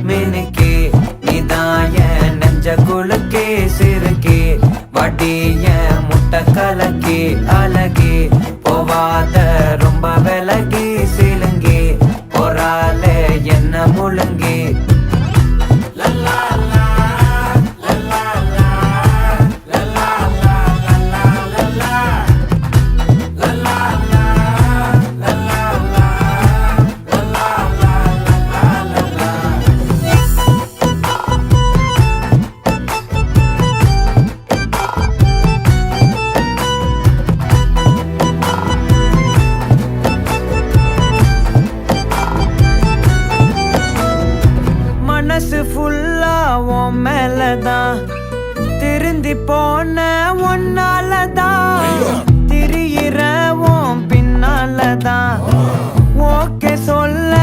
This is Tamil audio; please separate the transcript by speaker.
Speaker 1: மினுக்கே நீதாய நெஞ்ச குலுக்கே சிறுக்கே வடிய முட்டை கலக்கே அழகே போவாத ரொம்ப விலகி சிலுங்கி பொறால என்ன முழுங்கி மனசு ஃபுல்லா உன் மேலதான் திருந்தி போன ஒன்னாலதான் திரியிற உன் பின்னாலதான் ஓகே சொல்ல